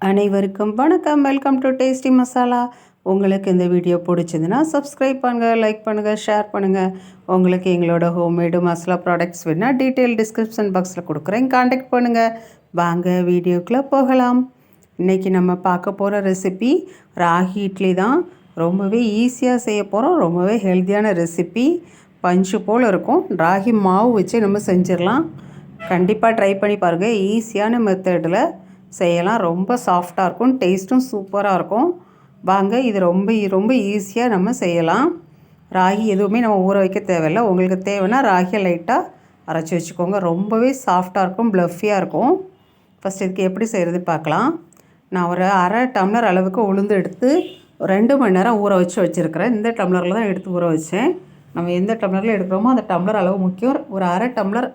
அனைவருக்கும் வணக்கம். Welcome to tasty masala. உங்களுக்கு இந்த வீடியோ பிடிச்சதுன்னா சப்ஸ்கிரைப் பண்ணுங்கள், லைக் பண்ணுங்கள், ஷேர் பண்ணுங்கள். உங்களுக்கு எங்களோட ஹோம்மேடு மசாலா ப்ராடக்ட்ஸ் வேணுன்னா டீட்டெயில் டிஸ்கிரிப்ஷன் பாக்ஸில் கொடுக்குறேன், காண்டாக்ட் பண்ணுங்கள். வாங்க வீடியோக்குள்ளே போகலாம். இன்றைக்கி நம்ம பார்க்க போகிற ரெசிபி ராகி இட்லி தான். ரொம்பவே ஈஸியாக செய்ய போகிறோம். ரொம்பவே ஹெல்த்தியான ரெசிபி. பஞ்சு போல் இருக்கும். ராகி மாவு வச்சு நம்ம செஞ்சிடலாம். கண்டிப்பாக ட்ரை பண்ணி பாருங்கள். ஈஸியான மெத்தடில் செய்யலாம். ரொம்ப சாஃப்டாக இருக்கும், டேஸ்ட்டும் சூப்பராக இருக்கும். வாங்க, இது ரொம்ப ஈஸியாக நம்ம செய்யலாம். ராகி எதுவுமே நம்ம ஊற வைக்க தேவையில்லை. உங்களுக்கு தேவைன்னா ராகியை லைட்டாக அரைச்சி வச்சுக்கோங்க. ரொம்பவே சாஃப்டாக இருக்கும், ப்ளஃபியாக இருக்கும். ஃபஸ்ட் இதுக்கு எப்படி செய்கிறது பார்க்கலாம். நான் ஒரு அரை டம்ளர் அளவுக்கு உளுந்து எடுத்து 2 மணி நேரம் ஊற வச்சுருக்கிறேன். இந்த டம்ளரில் தான் எடுத்து ஊற வச்சேன். நம்ம எந்த டம்ளரில் எடுக்கிறோமோ அந்த டம்ளர் அளவு முக்கியம். ஒரு அரை டம்ளர்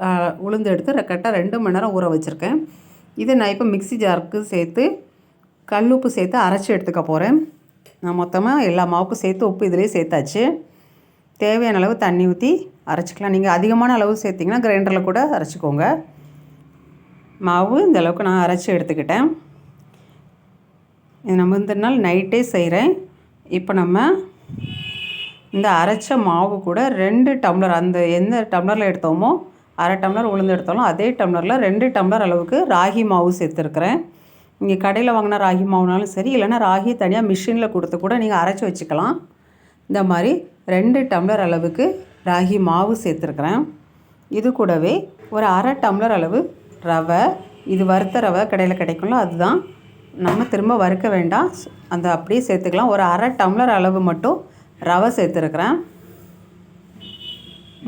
உளுந்து எடுத்து கரெக்டாக 2 மணி நேரம் ஊற வச்சுருக்கேன். இதை நான் இப்போ மிக்ஸி ஜாருக்கு சேர்த்து கல்லுப்பு சேர்த்து அரைச்சி எடுத்துக்க போகிறேன். நான் மொத்தமாக எல்லா மாவுக்கும் சேர்த்து உப்பு இதிலே சேர்த்தாச்சு. தேவையான அளவு தண்ணி ஊற்றி அரைச்சிக்கலாம். நீங்கள் அதிகமான அளவு சேர்த்திங்கன்னா கிரைண்டரில் கூட அரைச்சிக்கோங்க. மாவு இந்த அளவுக்கு நான் அரைச்சி எடுத்துக்கிட்டேன். இது நம்ம இந்த நாள் நைட்டே செய்கிறேன். இப்போ நம்ம இந்த அரைச்ச மாவு கூட 2 டம்ளர், அந்த எந்த டம்ளரில் எடுத்தோமோ அரை டம்ளர் உளுந்து எடுத்தாலும் அதே டம்ளரில் 2 டம்ளர் அளவுக்கு ராகி மாவு சேர்த்துருக்குறேன். நீங்கள் கடையில் வாங்கினா ராகி மாவுனாலும் சரி, இல்லைனா ராகி தனியாக மிஷினில் கொடுத்து கூட நீங்கள் அரைச்சி வச்சுக்கலாம். இந்த மாதிரி 2 டம்ளர் அளவுக்கு ராகி மாவு சேர்த்துருக்குறேன். இது கூடவே ஒரு அரை டம்ளர் அளவு ரவை. இது வறுத்த ரவை கடையில் கிடைக்கும்ல, அதுதான். நம்ம திரும்ப வறுக்க வேண்டாம், அந்த அப்படியே சேர்த்துக்கலாம். ஒரு அரை டம்ளர் அளவு மட்டும் ரவை சேர்த்துருக்குறேன்.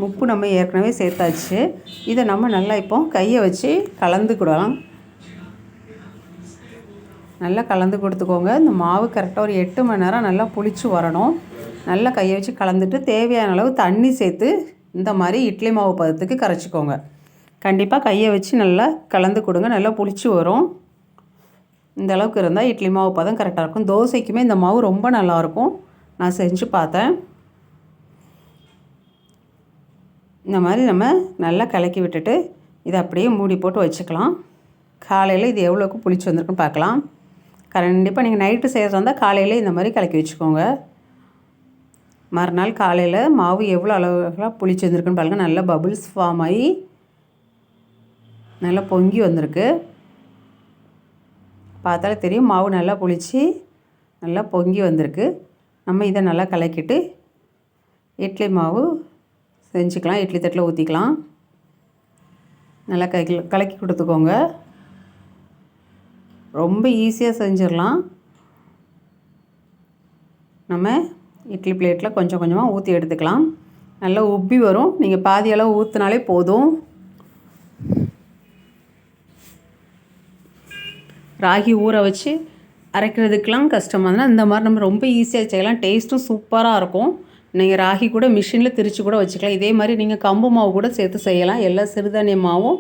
உப்பு நம்ம ஏற்கனவே சேர்த்தாச்சு. இதை நம்ம நல்லா இப்போ கையை வச்சு கலந்துக்கிடலாம். நல்லா கலந்து கொடுத்துக்கோங்க. இந்த மாவு கரெக்டாக ஒரு 8 மணி நேரம் நல்லா புளிச்சு வரணும். நல்லா கையை வச்சு கலந்துட்டு தேவையான அளவு தண்ணி சேர்த்து இந்த மாதிரி இட்லி மாவு பதத்துக்கு கரைச்சிக்கோங்க. கண்டிப்பாக கையை வச்சு நல்லா கலந்து கொடுங்க. நல்லா புளிச்சு வரும். இந்த அளவுக்கு இருந்தால் இட்லி மாவு பதம் கரெக்டாக இருக்கும். தோசைக்குமே இந்த மாவு ரொம்ப நல்லாயிருக்கும். நான் செஞ்சு பார்த்தேன். இந்த மாதிரி நம்ம நல்லா கலக்கி விட்டுட்டு இதை அப்படியே மூடி போட்டு வச்சுக்கலாம். காலையில் இது எவ்வளோக்கு புளிச்சு வந்திருக்குன்னு பார்க்கலாம். கண்டிப்பாக நீங்கள் நைட்டு செய்கிறதா இருந்தால் காலையில் இந்த மாதிரி கலக்கி வச்சுக்கோங்க. மறுநாள் காலையில் மாவு எவ்வளோ அளவுலாம் புளிச்சு வந்திருக்குன்னு பாருங்கள். நல்லா பபுள்ஸ் ஃபார்ம் ஆகி நல்லா பொங்கி வந்திருக்கு. பார்த்தாலே தெரியும் மாவு நல்லா புளிச்சு நல்லா பொங்கி வந்திருக்கு. நம்ம இதை நல்லா கலக்கிட்டு இட்லி மாவு செஞ்சுக்கலாம். இட்லி தட்டில் ஊற்றிக்கலாம். நல்லா கலக்கி கொடுத்துக்கோங்க. ரொம்ப ஈஸியாக செஞ்சிடலாம். நம்ம இட்லி பிளேட்டில் கொஞ்சம் கொஞ்சமாக ஊற்றி எடுத்துக்கலாம். நல்லா உப்பி வரும். நீங்கள் பாதி அளவு ஊற்றினாலே போதும். ராகி ஊற வச்சு அரைக்கிறதுக்கெலாம் கஷ்டமாக இருந்தால் இந்த மாதிரி நம்ம ரொம்ப ஈஸியாக செய்யலாம். டேஸ்ட்டும் சூப்பராக இருக்கும். நீங்கள் ராகி கூட மிஷினில் திரித்து கூட வச்சுக்கலாம். இதே மாதிரி நீங்கள் கம்பு மாவு கூட சேர்த்து செய்யலாம். எல்லா சிறுதானிய மாவும்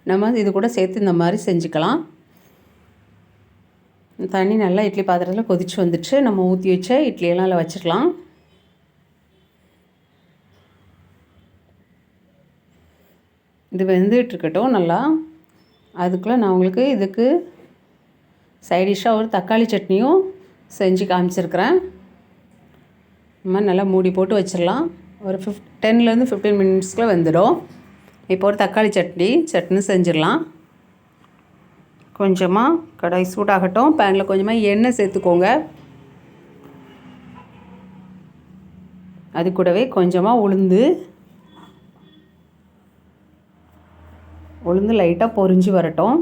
நம்ம இது கூட சேர்த்து இந்த மாதிரி செஞ்சுக்கலாம். தண்ணி நல்லா இட்லி பாத்திரத்தில் கொதித்து வந்துடுச்சு. நம்ம ஊற்றி வச்ச இட்லியெல்லாம் அதில் வச்சுக்கலாம். இது வெந்துட்டுருக்கட்டும் நல்லா. அதுக்குள்ளே நான் உங்களுக்கு இதுக்கு சைடிஷ்ஷாக ஒரு தக்காளி சட்னியும் செஞ்சு காமிச்சிருக்கிறேன். இந்த மாதிரி நல்லா மூடி போட்டு வச்சிடலாம். ஒரு 10லேருந்து 15 மினிட்ஸ்க்குள்ளே வெந்துடும். இப்போ ஒரு தக்காளி சட்னி செஞ்சிடலாம். கொஞ்சமாக கடாய் சூடாகட்டும். பேனில் கொஞ்சமாக எண்ணெய் சேர்த்துக்கோங்க. அது கூடவே கொஞ்சமாக உளுந்து லைட்டாக பொரிஞ்சு வரட்டும்.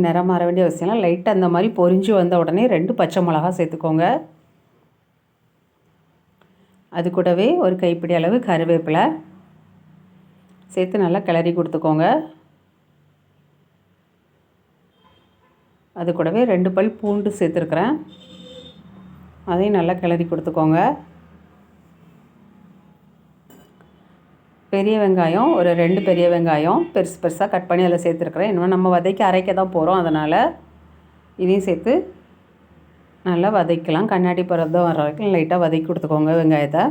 நிறம் மாற வேண்டிய அவசியம்லாம். லைட்டாக அந்த மாதிரி பொரிஞ்சு வந்த உடனே 2 பச்சை மிளகா சேர்த்துக்கோங்க. அது கூடவே ஒரு கைப்பிடி அளவு கருவேப்பிலை சேர்த்து நல்லா கிளறி கொடுத்துக்கோங்க. அது கூடவே 2 பல் பூண்டு சேர்த்துருக்குறேன். அதையும் நல்லா கிளறி கொடுத்துக்கோங்க. பெரிய வெங்காயம் ஒரு 2 பெரிய வெங்காயம் பெருசாக கட் பண்ணி அதில் சேர்த்துருக்குறேன். இன்னும் நம்ம வதக்கி அரைக்க தான் போகிறோம். அதனால் இதையும் சேர்த்து நல்லா வதக்கலாம். கண்ணாடி பதம் வர வரைக்கும் லைட்டாக வதக்கி கொடுத்துக்கோங்க வெங்காயத்தை.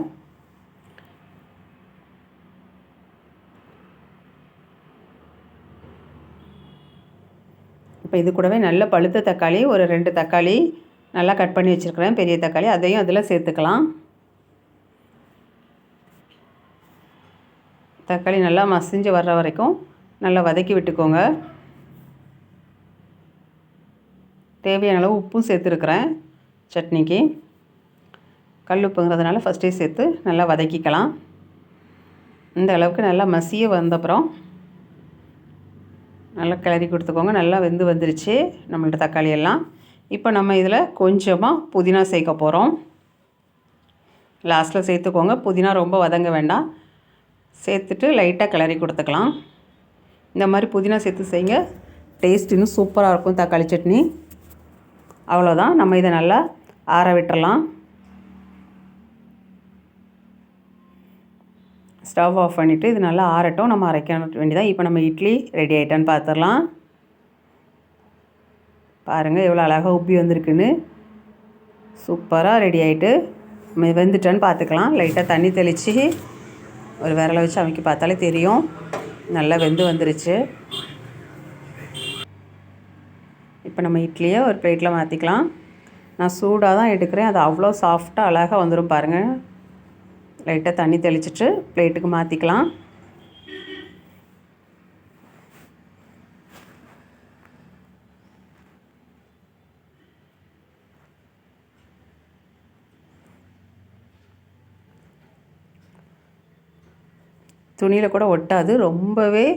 இப்போ இது கூடவே நல்ல பழுத்த தக்காளி ஒரு 2 தக்காளி நல்லா கட் பண்ணி வச்சுருக்கிறேன், பெரிய தக்காளி. அதையும் அதில் சேர்த்துக்கலாம். தக்காளி நல்லா மசிஞ்சு வர்ற வரைக்கும் நல்லா வதக்கி விட்டுக்கோங்க. தேவையான அளவு உப்பும் சேர்த்துருக்குறேன் சட்னிக்கு. கல் உப்புங்கிறதுனால ஃபஸ்ட்டே சேர்த்து நல்லா வதக்கிக்கலாம். இந்த அளவுக்கு நல்லா மசிய வந்தப்புறம் நல்லா கிளறி கொடுத்துக்கோங்க. நல்லா வெந்து வந்துருச்சு நம்மள்ட்ட தக்காளி எல்லாம். இப்போ நம்ம இதில் கொஞ்சமாக புதினா சேர்க்க போகிறோம். லாஸ்ட்டில் சேர்த்துக்கோங்க. புதினா ரொம்ப வதங்க வேண்டாம். சேர்த்துட்டு லைட்டாக கிளறி கொடுத்துக்கலாம். இந்த மாதிரி புதினா சேர்த்து செய்யுங்க, டேஸ்ட் இன்னும் சூப்பராக இருக்கும் தக்காளி சட்னி. அவ்வளோதான். நம்ம இதை நல்லா ஆற விட்டுறலாம். ஸ்டவ் ஆஃப் பண்ணிவிட்டு இது நல்லா ஆறட்டும். நம்ம அரைக்க வேண்டியதான். இப்போ நம்ம இட்லி ரெடி ஆகிட்டான்னு பார்த்துடலாம். பாருங்கள் எவ்வளோ அழகாக உப்பி வந்திருக்குன்னு. சூப்பராக ரெடி ஆகிட்டு வெந்துட்டான்னு பார்த்துக்கலாம். லைட்டாக தண்ணி தெளித்து ஒரு விரலை வச்சு அமைக்கி பார்த்தாலே தெரியும் நல்லா வெந்து வந்துருச்சு. இப்போ நம்ம இட்லியை ஒரு பிளேட்டில் மாற்றிக்கலாம். நான் சூடாக தான் எடுக்கிறேன். அது அவ்வளோ சாஃப்டாக அழகாக வந்துடும் பாருங்கள். லைட்டாக தண்ணி தெளிச்சிட்டு பிளேட்டுக்கு மாற்றிக்கலாம். துணியில் கூட ஒட்டாது, ரொம்பவே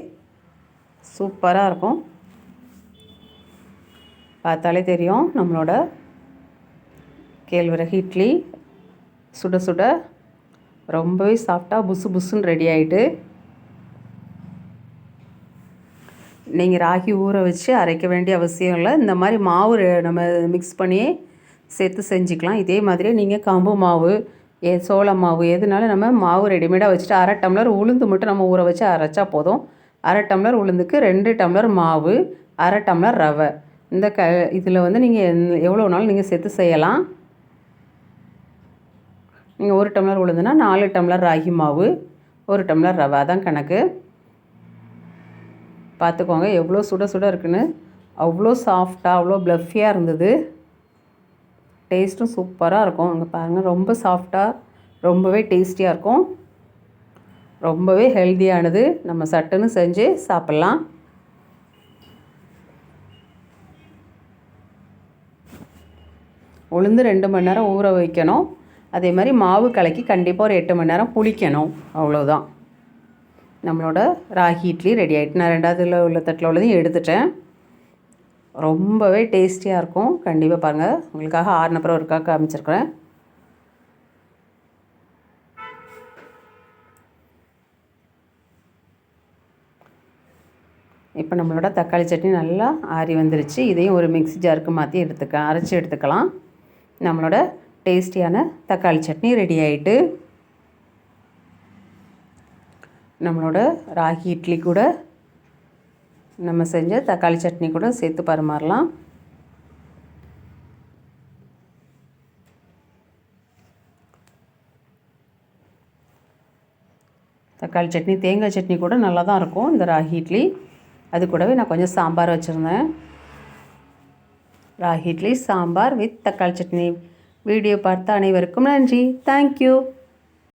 சூப்பராக இருக்கும். பார்த்தாலே தெரியும் நம்மளோட கேழ்வரகு இட்லி சுட சுட ரொம்பவே சாஃப்டாக புசு புசுன்னு ரெடி ஆகிட்டு. நீங்கள் ராகி ஊற வச்சு அரைக்க வேண்டிய அவசியம் இல்லை. இந்த மாதிரி மாவு நம்ம மிக்ஸ் பண்ணி சேர்த்து செஞ்சுக்கலாம். இதே மாதிரியே நீங்கள் கம்பு மாவு சோள மாவு எதுனாலும் நம்ம மாவு ரெடிமேடாக வச்சுட்டு 1/2 டம்ளர் உளுந்து மட்டும் நம்ம ஊற வச்சு அரைச்சா போதும். 1/2 டம்ளர் உளுந்துக்கு 2 டம்ளர் மாவு, 1/2 டம்ளர் ரவை. இந்த இதில் வந்து நீங்கள் எவ்வளோ நாளும் நீங்கள் சேர்த்து செய்யலாம். நீங்கள் 1 டம்ளர் உளுந்துனா 4 டம்ளர் ராகி மாவு, 1 டம்ளர் ரவை, அதான் கணக்கு. பார்த்துக்கோங்க எவ்வளோ சுட சுட இருக்குன்னு. அவ்வளோ சாஃப்டாக அவ்வளோ ப்ளஃபியாக இருந்தது. டேஸ்ட்டும் சூப்பராக இருக்கும். அங்கே பாருங்கள் ரொம்ப சாஃப்டாக ரொம்பவே டேஸ்டியாக இருக்கும். ரொம்பவே ஹெல்த்தியானது. நம்ம சட்டுன்னு செஞ்சு சாப்பிட்லாம். உளுந்து 2 மணி நேரம் ஊற வைக்கணும். அதே மாதிரி மாவு கலக்கி கண்டிப்பாக ஒரு 8 மணி நேரம் புளிக்கணும். அவ்வளோதான். நம்மளோட ராகி இட்லி ரெடி ஆகிட்டு. நான் 2வது உள்ள தட்டில் உள்ளதையும் எடுத்துட்டேன். ரொம்பவே டேஸ்டியாக இருக்கும். கண்டிப்பாக பாருங்கள். உங்களுக்காக ஆறுனப்புறம் ஒருக்காக காமிச்சிருக்கிறேன். இப்போ நம்மளோட தக்காளி சட்னி நல்லா ஆறி வந்துருச்சு. இதையும் ஒரு மிக்ஸி ஜாருக்கு மாற்றி அரைச்சி எடுத்துக்கலாம். நம்மளோட டேஸ்டியான தக்காளி சட்னி ரெடி ஆகிட்டு. நம்மளோட ராகி இட்லி கூட நம்ம செஞ்ச தக்காளி சட்னி கூட சேர்த்து பரிமாறலாம். தக்காளி சட்னி தேங்காய் சட்னி கூட நல்லா தான் இருக்கும் இந்த ராகி இட்லி. அது கூடவே நான் கொஞ்சம் சாம்பார் வச்சுருந்தேன். ராகி இட்லி சாம்பார் வித் தக்காளி சட்னி. வீடியோ பார்த்த அனைவருக்கும் நன்றி. தேங்க்யூ.